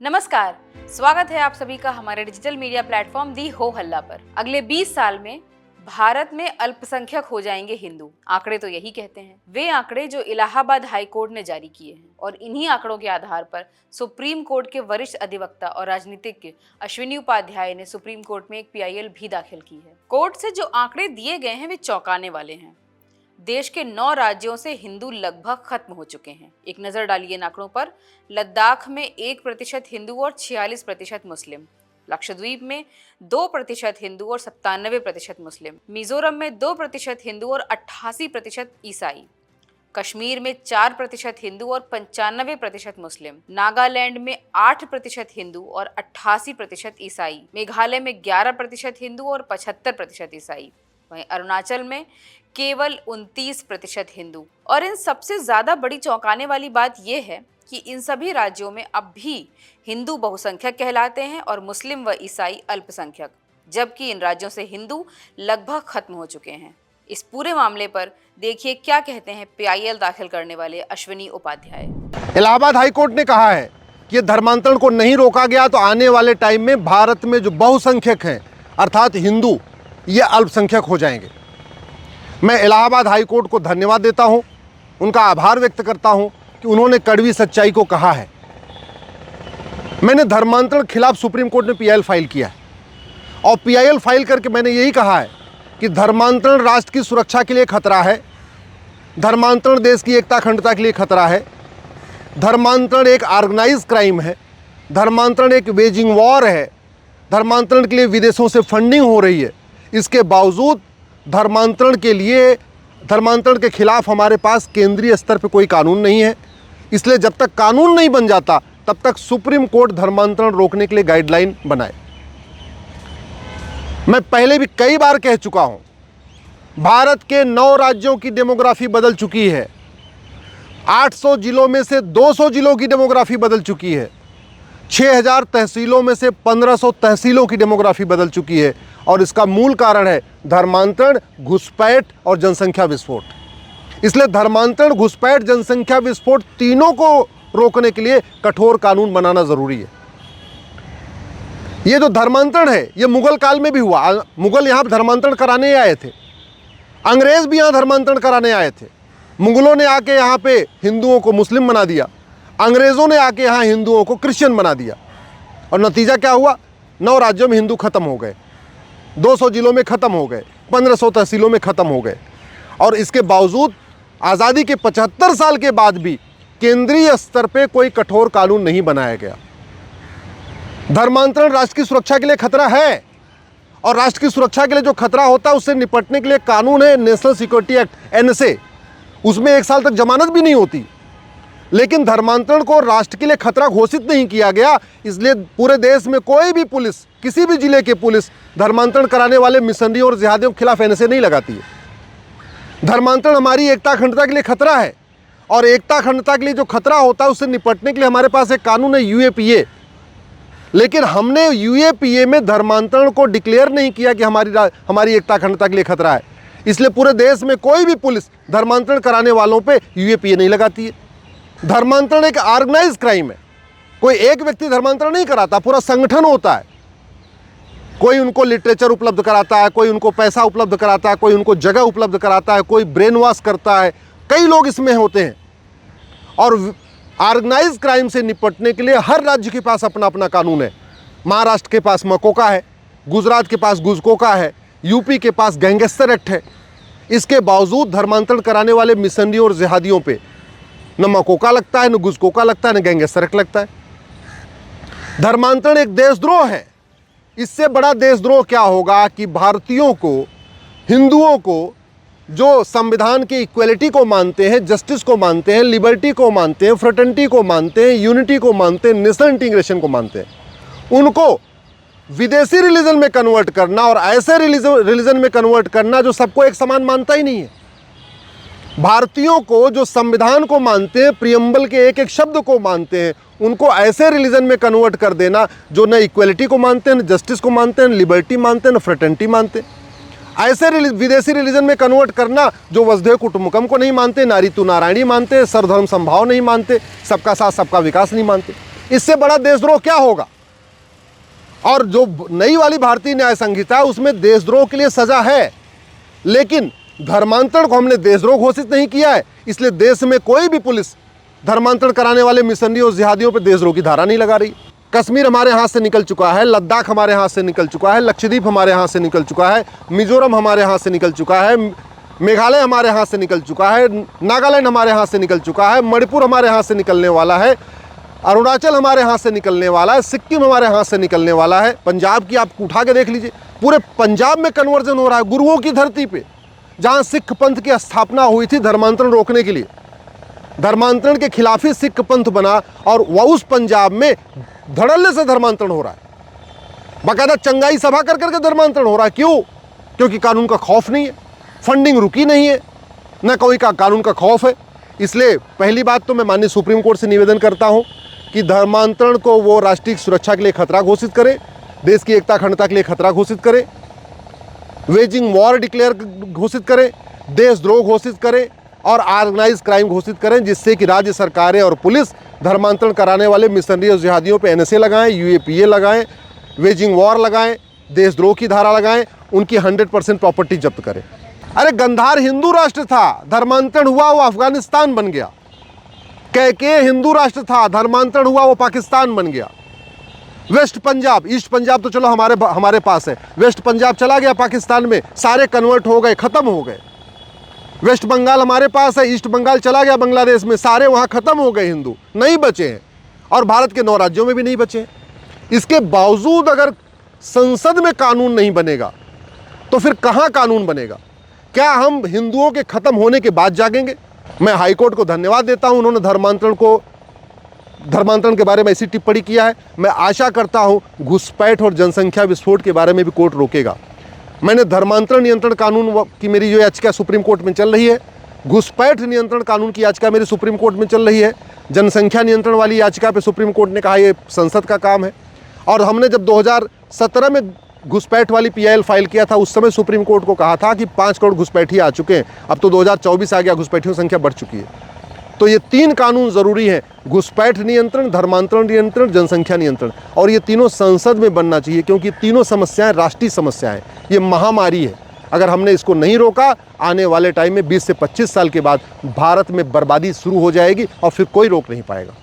नमस्कार, स्वागत है आप सभी का हमारे डिजिटल मीडिया प्लेटफॉर्म दी हो हल्ला पर। अगले 20 साल में भारत में अल्पसंख्यक हो जाएंगे हिंदू। आंकड़े तो यही कहते हैं। वे आंकड़े जो इलाहाबाद हाई कोर्ट ने जारी किए हैं और इन्हीं आंकड़ों के आधार पर सुप्रीम कोर्ट के वरिष्ठ अधिवक्ता और राजनीतिज्ञ अश्विनी उपाध्याय ने सुप्रीम कोर्ट में एक PIL भी दाखिल की है। कोर्ट से जो आंकड़े दिए गए हैं वे चौंकाने वाले हैं। देश के 9 राज्यों से हिंदू लगभग खत्म हो चुके हैं। एक नजर डालिए इन आंकड़ों पर। लद्दाख में 1% हिंदू और 46% मुस्लिम, लक्षद्वीप में 2% हिंदू और 97% मुस्लिम, मिजोरम में 2% हिंदू और 88% ईसाई, कश्मीर में 4% हिंदू और 95% मुस्लिम, नागालैंड में 8% हिंदू और 88% ईसाई, मेघालय में 11% हिंदू और 75% ईसाई, वहीं अरुणाचल में केवल 29% हिंदू। और इन सबसे ज्यादा बड़ी चौंकाने वाली बात यह है कि इन सभी राज्यों में अब भी हिंदू बहुसंख्यक कहलाते हैं और मुस्लिम व ईसाई अल्पसंख्यक, जबकि इन राज्यों से हिंदू लगभग खत्म हो चुके हैं। इस पूरे मामले पर देखिए क्या कहते हैं PIL दाखिल करने वाले अश्विनी उपाध्याय। इलाहाबाद हाई कोर्ट ने कहा है कि धर्मांतरण को नहीं रोका गया तो आने वाले टाइम में भारत में जो बहुसंख्यक हैं अर्थात हिंदू, ये अल्पसंख्यक हो जाएंगे। मैं इलाहाबाद हाई कोर्ट को धन्यवाद देता हूं, उनका आभार व्यक्त करता हूं कि उन्होंने कड़वी सच्चाई को कहा है। मैंने धर्मांतरण खिलाफ सुप्रीम कोर्ट में PIL फाइल किया है और PIL फाइल करके मैंने यही कहा है कि धर्मांतरण राष्ट्र की सुरक्षा के लिए खतरा है, धर्मांतरण देश की एकता अखंडता के लिए खतरा है, धर्मांतरण एक ऑर्गेनाइज क्राइम है, धर्मांतरण एक वेजिंग वॉर है, धर्मांतरण के लिए विदेशों से फंडिंग हो रही है। इसके बावजूद धर्मांतरण के खिलाफ हमारे पास केंद्रीय स्तर पर कोई कानून नहीं है। इसलिए जब तक कानून नहीं बन जाता तब तक सुप्रीम कोर्ट धर्मांतरण रोकने के लिए गाइडलाइन बनाए। मैं पहले भी कई बार कह चुका हूं, भारत के 9 राज्यों की डेमोग्राफी बदल चुकी है। 800 जिलों में से 200 जिलों की डेमोग्राफी बदल चुकी है। 6000 तहसीलों में से 1500 तहसीलों की डेमोग्राफी बदल चुकी है और इसका मूल कारण है धर्मांतरण, घुसपैठ और जनसंख्या विस्फोट। इसलिए धर्मांतरण, घुसपैठ, जनसंख्या विस्फोट तीनों को रोकने के लिए कठोर कानून बनाना जरूरी है। ये जो धर्मांतरण है ये मुगल काल में भी हुआ। मुगल यहाँ धर्मांतरण कराने आए थे, अंग्रेज भी यहाँ धर्मांतरण कराने आए थे। मुगलों ने आके यहाँ पे हिंदुओं को मुस्लिम बना दिया, अंग्रेजों ने आके यहाँ हिंदुओं को क्रिश्चियन बना दिया और नतीजा क्या हुआ? 9 राज्यों में हिंदू खत्म हो गए, 200 जिलों में खत्म हो गए, 1500 तहसीलों में खत्म हो गए। और इसके बावजूद आज़ादी के 75 साल के बाद भी केंद्रीय स्तर पे कोई कठोर कानून नहीं बनाया गया। धर्मांतरण राष्ट्र की सुरक्षा के लिए खतरा है और राष्ट्र की सुरक्षा के लिए जो खतरा होता है उससे निपटने के लिए कानून है नेशनल सिक्योरिटी एक्ट, NSA। उसमें 1 साल तक जमानत भी नहीं होती। लेकिन धर्मांतरण को राष्ट्र के लिए खतरा घोषित नहीं किया गया, इसलिए पूरे देश में कोई भी पुलिस, किसी भी जिले की पुलिस धर्मांतरण कराने वाले मिशनरी और जिहादियों के खिलाफ NSA नहीं लगाती है। धर्मांतरण हमारी एकता अखंडता के लिए खतरा है और एकता अखंडता के लिए जो खतरा होता है उससे निपटने के लिए हमारे पास एक कानून है UAPA। लेकिन हमने UAPA में धर्मांतरण को डिक्लेयर नहीं किया कि हमारी एकता अखंडता के लिए खतरा है। इसलिए पूरे देश में कोई भी पुलिस धर्मांतरण कराने वालों पे UAPA नहीं लगाती है। धर्मांतरण एक ऑर्गेनाइज क्राइम है। कोई एक व्यक्ति धर्मांतरण नहीं कराता, पूरा संगठन होता है। कोई उनको लिटरेचर उपलब्ध कराता है, कोई उनको पैसा उपलब्ध कराता है, कोई उनको जगह उपलब्ध कराता है, कोई ब्रेन वॉश करता है। कई लोग इसमें होते हैं और ऑर्गेनाइज क्राइम से निपटने के लिए हर राज्य के पास अपना अपना कानून है। महाराष्ट्र के पास मकोका है, गुजरात के पास गुजकोका है, UP के पास गैंगस्टर एक्ट है। इसके बावजूद धर्मांतरण कराने वाले मिशनरी और जिहादियों पे न मकोका लगता है, न गुजकोका लगता है, न गैंगस्टर एक्ट लगता है। धर्मांतरण एक देशद्रोह है। इससे बड़ा देशद्रोह क्या होगा कि भारतीयों को, हिंदुओं को, जो संविधान की इक्वलिटी को मानते हैं, जस्टिस को मानते हैं, लिबर्टी को मानते हैं, फ्रेटर्निटी को मानते हैं, यूनिटी को मानते हैं, नेशनल इंटीग्रेशन को मानते हैं, उनको विदेशी रिलीजन में कन्वर्ट करना और ऐसे रिलीजन में कन्वर्ट करना जो सबको एक समान मानता ही नहीं है। भारतीयों को जो संविधान को मानते हैं, प्रियम्बल के एक एक शब्द को मानते हैं, उनको ऐसे रिलीजन में कन्वर्ट कर देना जो न इक्वलिटी को मानते हैं, न जस्टिस को मानते हैं, न लिबर्टी मानते हैं, न फ्रेटर्निटी मानते हैं। ऐसे विदेशी रिलीजन में कन्वर्ट करना जो वसुधैव कुटुंबकम को नहीं मानते, नारी तू नारायणी मानते, सर्वधर्म समभाव नहीं मानते, सबका साथ सबका विकास नहीं मानते। इससे बड़ा देशद्रोह क्या होगा? और जो नई वाली भारतीय न्याय संहिता है उसमें देशद्रोह के लिए सजा है, लेकिन धर्मांतरण को हमने देशद्रोह घोषित नहीं किया है, इसलिए देश में कोई भी पुलिस धर्मांतरण कराने वाले मिशनरियों जिहादियों पर देशद्रोह की धारा नहीं लगा रही। कश्मीर हमारे हाथ से निकल चुका है, लद्दाख हमारे हाथ से निकल चुका है, लक्षद्वीप हमारे हाथ से निकल चुका है, मिजोरम हमारे हाथ से निकल चुका है, मेघालय हमारे हाथ से निकल चुका है, नागालैंड हमारे हाथ से निकल चुका है, मणिपुर हमारे हाथ से निकलने वाला है, अरुणाचल हमारे हाथ से निकलने वाला है, सिक्किम हमारे हाथ से निकलने वाला है। पंजाब की आप उठा के देख लीजिए, पूरे पंजाब में कन्वर्जन हो रहा है गुरुओं की धरती पे, जहां सिख पंथ की स्थापना हुई थी धर्मांतरण रोकने के लिए। धर्मांतरण के खिलाफ ही सिख पंथ बना और वह उस पंजाब में धड़ल्ले से धर्मांतरण हो रहा है। बाकायदा चंगाई सभा कर करके धर्मांतरण हो रहा है। क्यों? क्योंकि कानून का खौफ नहीं है, फंडिंग रुकी नहीं है, न कोई का कानून का खौफ है। इसलिए पहली बात तो मैं माननीय सुप्रीम कोर्ट से निवेदन करता हूं कि धर्मांतरण को वो राष्ट्रीय सुरक्षा के लिए खतरा घोषित करे, देश की एकता अखंडता के लिए खतरा घोषित करे, वेजिंग वॉर डिक्लेयर घोषित करें, देशद्रोह घोषित करें और ऑर्गेनाइज क्राइम घोषित करें, जिससे कि राज्य सरकारें और पुलिस धर्मांतरण कराने वाले मिशनरी और जिहादियों पे NSA लगाएं, UAPA लगाएं, वेजिंग वॉर लगाएं, देशद्रोह की धारा लगाएं, उनकी 100% प्रॉपर्टी जब्त करें। अरे गंधार हिंदू राष्ट्र था, धर्मांतरण हुआ वो अफगानिस्तान बन गया। कैके हिंदू राष्ट्र था, धर्मांतरण हुआ वो पाकिस्तान बन गया। वेस्ट पंजाब, ईस्ट पंजाब तो चलो हमारे पास है, वेस्ट पंजाब चला गया पाकिस्तान में, सारे कन्वर्ट हो गए, खत्म हो गए। वेस्ट बंगाल हमारे पास है, ईस्ट बंगाल चला गया बांग्लादेश में, सारे वहां खत्म हो गए, हिंदू नहीं बचे हैं और भारत के 9 राज्यों में भी नहीं बचे हैं। इसके बावजूद अगर संसद में कानून नहीं बनेगा तो फिर कहां कानून बनेगा? क्या हम हिंदुओं के खत्म होने के बाद जागेंगे? मैं हाईकोर्ट को धन्यवाद देता हूं, उन्होंने धर्मांतरण के बारे में ऐसी टिप्पणी किया है। मैं आशा करता हूं घुसपैठ और जनसंख्या विस्फोट के बारे में भी कोर्ट रोकेगा। मैंने धर्मांतरण नियंत्रण कानून की मेरी जो याचिका सुप्रीम कोर्ट में चल रही है, घुसपैठ नियंत्रण कानून की याचिका मेरी सुप्रीम कोर्ट में चल रही है, जनसंख्या नियंत्रण वाली याचिका पे सुप्रीम कोर्ट ने कहा ये संसद का काम है। और हमने जब 2017 में घुसपैठ वाली PIL फाइल किया था, उस समय सुप्रीम कोर्ट को कहा था कि 5 करोड़ घुसपैठी आ चुके हैं। अब तो 2024 आ गया, घुसपैठियों की संख्या बढ़ चुकी है। तो ये 3 कानून ज़रूरी हैं, घुसपैठ नियंत्रण, धर्मांतरण नियंत्रण, जनसंख्या नियंत्रण, और ये तीनों संसद में बनना चाहिए, क्योंकि तीनों समस्याएं राष्ट्रीय समस्याएं, ये महामारी है। अगर हमने इसको नहीं रोका, आने वाले टाइम में 20 से 25 साल के बाद भारत में बर्बादी शुरू हो जाएगी और फिर कोई रोक नहीं पाएगा।